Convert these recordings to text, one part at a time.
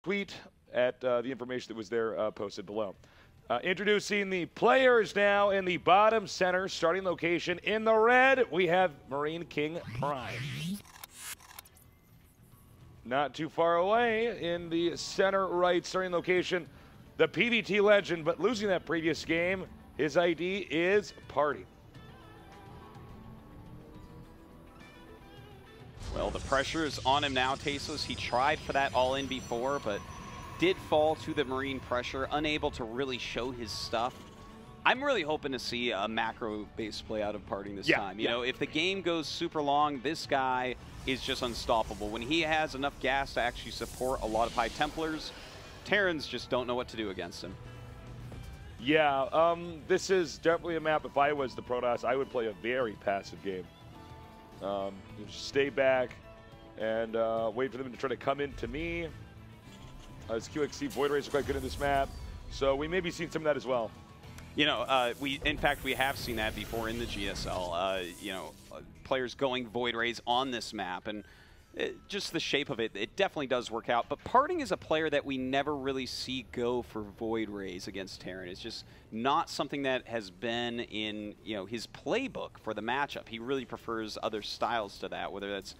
tweet at the information that was there posted below. Introducing the players now in the bottom center, starting location. In the red, we have Marineking Prime. Not too far away in the center right starting location, the PVT legend, but losing that previous game, his ID is Party. Well, the pressure is on him now, Tasos. He tried for that all-in before, but did fall to the Marine pressure, unable to really show his stuff. I'm really hoping to see a macro-based play out of Parting this time. You know, if the game goes super long, this guy is just unstoppable. When he has enough gas to actually support a lot of High Templars, Terrans just don't know what to do against him. Yeah, this is definitely a map. If I was the Protoss, I would play a very passive game. Just stay back and wait for them to try to come into me. As QXC Void Rays are quite good in this map, so we may be seeing some of that as well. You know, in fact, we have seen that before in the GSL. You know, players going Void Rays on this map, and just the shape of it, it definitely does work out. But Parting is a player that we never really see go for Void Rays against Terran. It's just not something that has been in, you know, his playbook for the matchup. He really prefers other styles to that, whether that's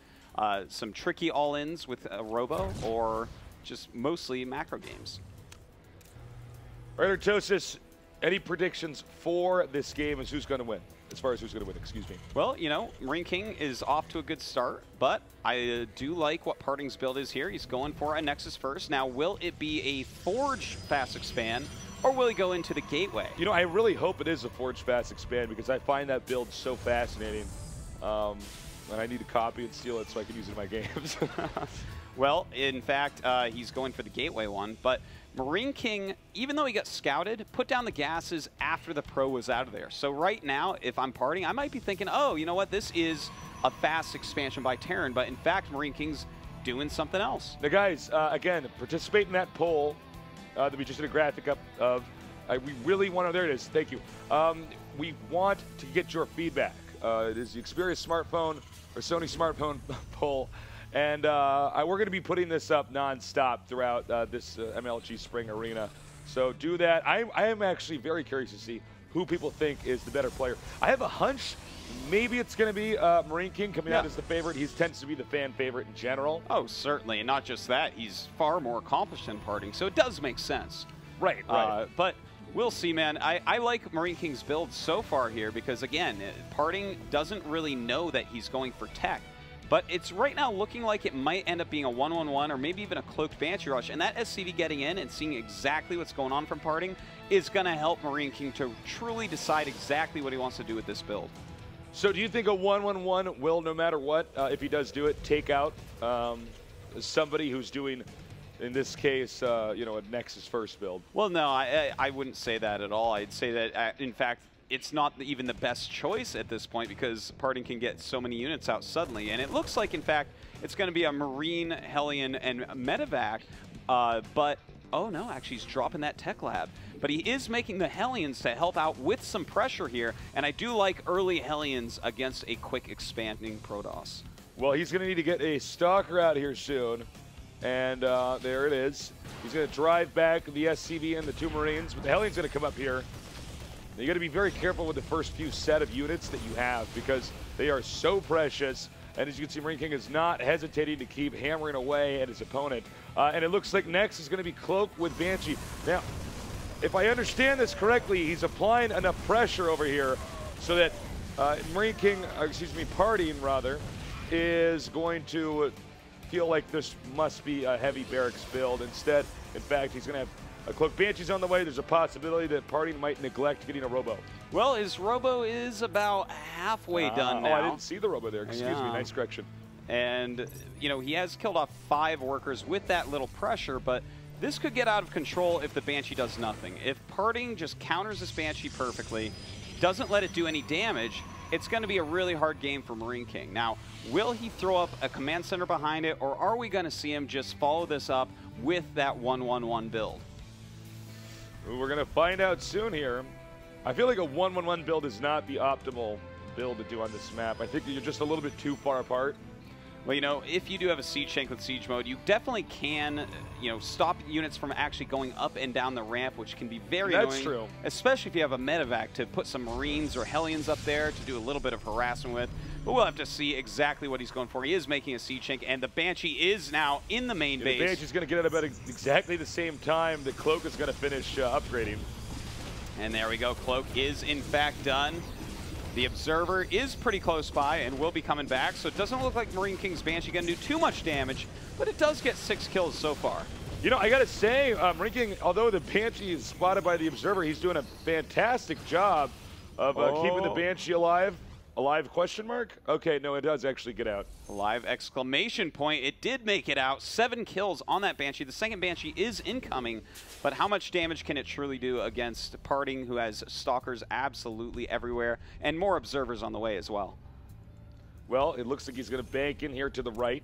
some tricky all-ins with a Robo or just mostly macro games. All right, Artosis, any predictions for this game as who's going to win? As far as who's going to win, excuse me. Well, you know, Marineking is off to a good start, but I do like what Parting's build is here. He's going for a Nexus first. Now, will it be a Forge fast expand, or will he go into the Gateway? You know, I really hope it is a Forge fast expand because I find that build so fascinating. And I need to copy and steal it so I can use it in my games. Well, in fact, he's going for the Gateway one, but Marineking, even though he got scouted, put down the gases after the Pro was out of there. So right now, if I'm Parting, I might be thinking, oh, you know what, this is a fast expansion by Terran, but in fact, Marineking's doing something else. Now guys, again, participate in that poll that we just did a graphic up of. We really want to, there it is, thank you. We want to get your feedback. It is the Xperia smartphone or Sony smartphone poll. And we're going to be putting this up non-stop throughout this MLG Spring Arena. So do that. I am actually very curious to see who people think is the better player. I have a hunch maybe it's going to be Marineking coming out as the favorite. He tends to be the fan favorite in general. Oh, certainly. And not just that, he's far more accomplished than Parting, so it does make sense. Right. But we'll see, man. I like Marineking's build so far here because, again, Parting doesn't really know that he's going for tech. But it's right now looking like it might end up being a 1-1-1 or maybe even a cloaked Banshee Rush. And that SCV getting in and seeing exactly what's going on from Parting is going to help Marineking to truly decide exactly what he wants to do with this build. So do you think a 1-1-1 will, no matter what, if he does do it, take out somebody who's doing, in this case, you know, a Nexus first build? Well, no, I wouldn't say that at all. I'd say that, in fact, it's not even the best choice at this point because Parting can get so many units out suddenly. And it looks like, in fact, it's going to be a Marine, Hellion, and Medevac. But, oh no, actually he's dropping that Tech Lab. But he is making the Hellions to help out with some pressure here. And I do like early Hellions against a quick expanding Protoss. Well, he's going to need to get a Stalker out here soon. And there it is. He's going to drive back the SCV and the two Marines. But the Hellion's going to come up here. You got to be very careful with the first few set of units that you have because they are so precious. And as you can see, Marineking is not hesitating to keep hammering away at his opponent. And it looks like next is going to be Cloak with Banshee. Now, if I understand this correctly, he's applying enough pressure over here so that Marineking, excuse me, Parting rather, is going to feel like this must be a heavy barracks build. Instead, in fact, he's going to have a Cloak Banshee's on the way. There's a possibility that Parting might neglect getting a Robo. Well, his Robo is about halfway done now. Oh, I didn't see the Robo there. Excuse me. Nice correction. And, you know, he has killed off 5 workers with that little pressure, but this could get out of control if the Banshee does nothing. If Parting just counters this Banshee perfectly, doesn't let it do any damage, it's going to be a really hard game for Marineking. Now, will he throw up a command center behind it, or are we going to see him just follow this up with that 1-1-1 build? We're going to find out soon here. I feel like a 1-1-1 build is not the optimal build to do on this map. I think that you're just a little bit too far apart. Well, you know, if you do have a siege tank with siege mode, you definitely can, you know, stop units from actually going up and down the ramp, which can be very annoying. That's true. Especially if you have a medevac to put some Marines or Hellions up there to do a little bit of harassment with. But we'll have to see exactly what he's going for. He is making a siege tank, and the Banshee is now in the main base. The Banshee's going to get out about exactly the same time that Cloak is going to finish upgrading. And there we go. Cloak is, in fact, done. The Observer is pretty close by and will be coming back, so it doesn't look like Marineking's Banshee going to do too much damage, but it does get 6 kills so far. You know, I got to say, Marineking, although the Banshee is spotted by the Observer, he's doing a fantastic job of keeping the Banshee alive. Alive question mark? Okay, no, it does actually get out. Alive exclamation point. It did make it out. 7 kills on that Banshee. The second Banshee is incoming, but how much damage can it truly do against Parting, who has Stalkers absolutely everywhere, and more Observers on the way as well? Well, it looks like he's going to bank in here to the right,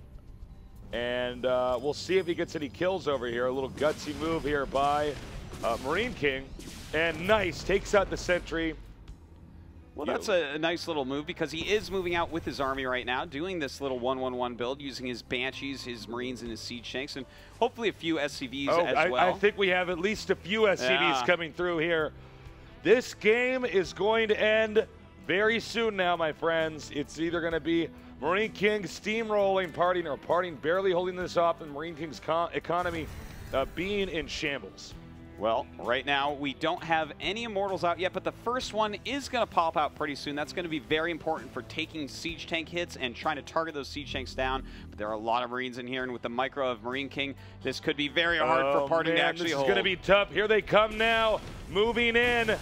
and we'll see if he gets any kills over here. A little gutsy move here by Marineking, and nice, takes out the sentry. Well, that's a nice little move because he is moving out with his army right now, doing this little 1-1-1 build, using his Banshees, his Marines, and his Siege Tanks, and hopefully a few SCVs as well. I think we have at least a few SCVs coming through here. This game is going to end very soon now, my friends. It's either going to be Marineking steamrolling Parting, or Parting barely holding this off, and Marineking's economy being in shambles. Well, right now we don't have any Immortals out yet, but the first one is going to pop out pretty soon. That's going to be very important for taking Siege Tank hits and trying to target those Siege Tanks down. But there are a lot of Marines in here, and with the micro of Marineking, this could be very hard for Parting to actually hold. This is going to be tough. Here they come now, moving in.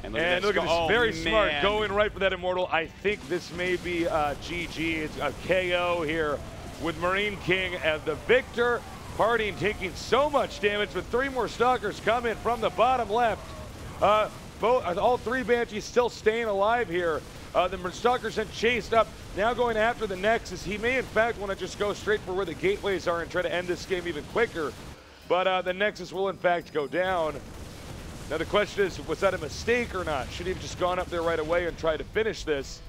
And look at this, very smart, going right for that Immortal. I think this may be GG. It's a KO here with Marineking as the victor. Parting taking so much damage, with 3 more Stalkers coming from the bottom left. All 3 Banshees still staying alive here. The Stalkers then chased up, now going after the Nexus. He may in fact want to just go straight for where the gateways are and try to end this game even quicker. But the Nexus will in fact go down. Now the question is, was that a mistake or not? Should he have just gone up there right away and tried to finish this?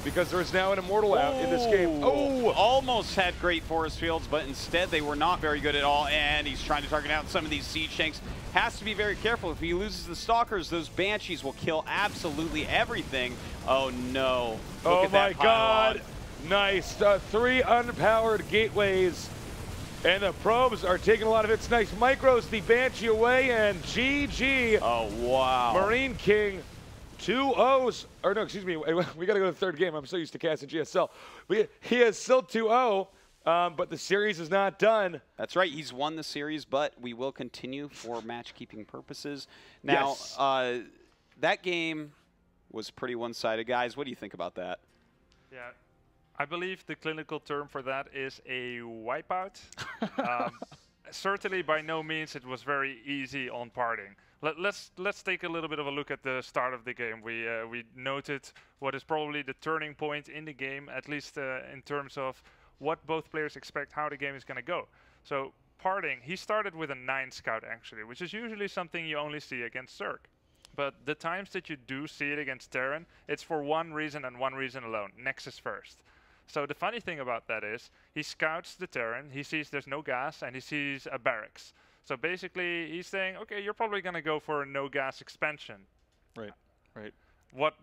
Because there is now an Immortal out in this game. Oh, almost had great force fields, but instead they were not very good at all, and he's trying to target out some of these Siege Tanks. Has to be very careful. If he loses the Stalkers, those Banshees will kill absolutely everything. Oh no. Look at that pylon. God. Nice. 3 unpowered gateways, and the probes are taking a lot of hits. Nice micros the Banshee away, and GG. Oh, wow. Marineking. 2-0s, or no, excuse me, we got to go to the third game. I'm so used to casting GSL. He is still 2-0, but the series is not done. That's right. He's won the series, but we will continue for match-keeping purposes. Now, yes. That game was pretty one-sided. Guys, what do you think about that? Yeah, I believe the clinical term for that is a wipeout. Certainly, by no means, it was very easy on Parting. Let's take a little bit of a look at the start of the game. We noted what is probably the turning point in the game, at least in terms of what both players expect how the game is going to go. So Parting, he started with a 9 scout actually, which is usually something you only see against Zerg. But the times that you do see it against Terran, it's for one reason and one reason alone: Nexus first. So the funny thing about that is, he scouts the Terran, he sees there's no gas, and he sees a barracks. So basically, he's saying, okay, you're probably going to go for a no-gas expansion. Right, right. What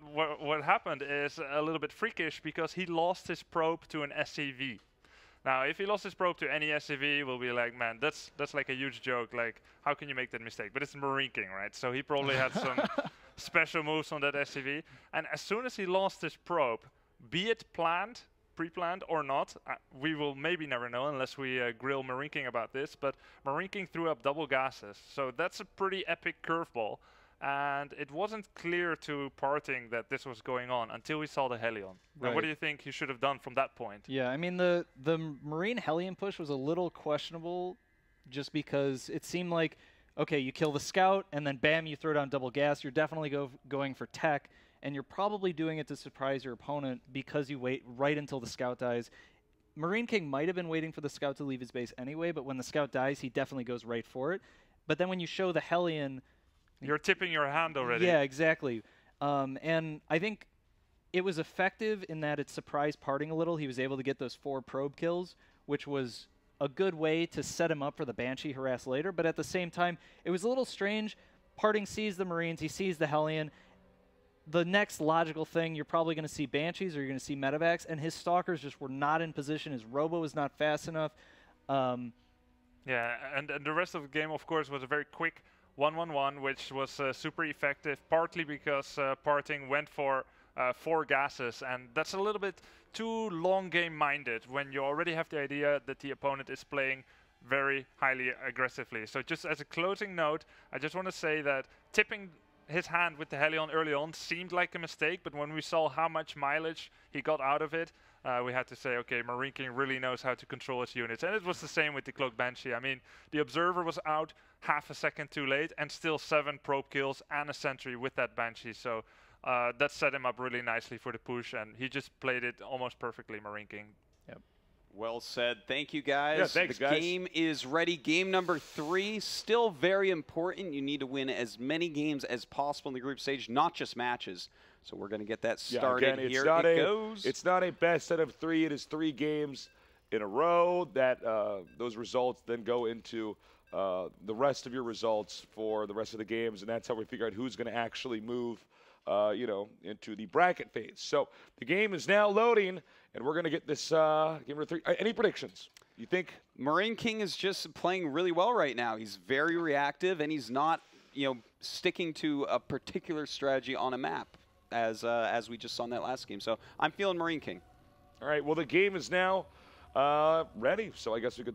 happened is a little bit freakish, because he lost his probe to an SCV. Now, if he lost his probe to any SCV, we'll be like, man, that's like a huge joke. Like, how can you make that mistake? But it's Marineking, right? So he probably had some special moves on that SCV. And as soon as he lost his probe, be it planned, pre-planned or not, we will maybe never know unless we grill Marineking about this, but Marineking threw up double gases, so that's a pretty epic curveball, and it wasn't clear to Parting that this was going on until we saw the Hellion. Right. Now, what do you think he should have done from that point? Yeah, I mean, the Marine Hellion push was a little questionable, just because it seemed like, okay, you kill the scout, and then bam, you throw down double gas, you're definitely going for tech, and you're probably doing it to surprise your opponent because you wait right until the scout dies. Marineking might have been waiting for the scout to leave his base anyway, but when the scout dies, he definitely goes right for it. But then when you show the Hellion... You're tipping your hand already. Yeah, exactly. And I think it was effective in that it surprised Parting a little. He was able to get those 4 probe kills, which was a good way to set him up for the Banshee harass later. But at the same time, it was a little strange. Parting sees the Marines, he sees the Hellion. The next logical thing, you're probably going to see Banshees or you're going to see Medevacs, and his Stalkers just were not in position. His Robo was not fast enough. Yeah, and the rest of the game, of course, was a very quick 1-1-1, which was super effective, partly because Parting went for 4 gases, and that's a little bit too long game minded when you already have the idea that the opponent is playing very highly aggressively. So just as a closing note, I just want to say that tipping his hand with the Hellion early on seemed like a mistake, but when we saw how much mileage he got out of it, we had to say, okay, Marineking really knows how to control his units. And it was the same with the Cloak Banshee. I mean, the Observer was out half a second too late and still 7 probe kills and a sentry with that Banshee. So that set him up really nicely for the push, and he just played it almost perfectly, Marineking. Yep. Well said. Thank you, guys. Yeah, thanks, guys. The game is ready. Game number 3, still very important. You need to win as many games as possible in the group stage, not just matches. So we're going to get that started again, here. It's not a best out of 3. It is 3 games in a row. That those results then go into the rest of your results for the rest of the games, and that's how we figure out who's going to actually move into the bracket phase. So the game is now loading, and we're going to get this game number 3. Any predictions? You think? Marineking is just playing really well right now. He's very reactive, and he's not, sticking to a particular strategy on a map, as we just saw in that last game. So I'm feeling Marineking. All right. Well, the game is now ready. So I guess we could start.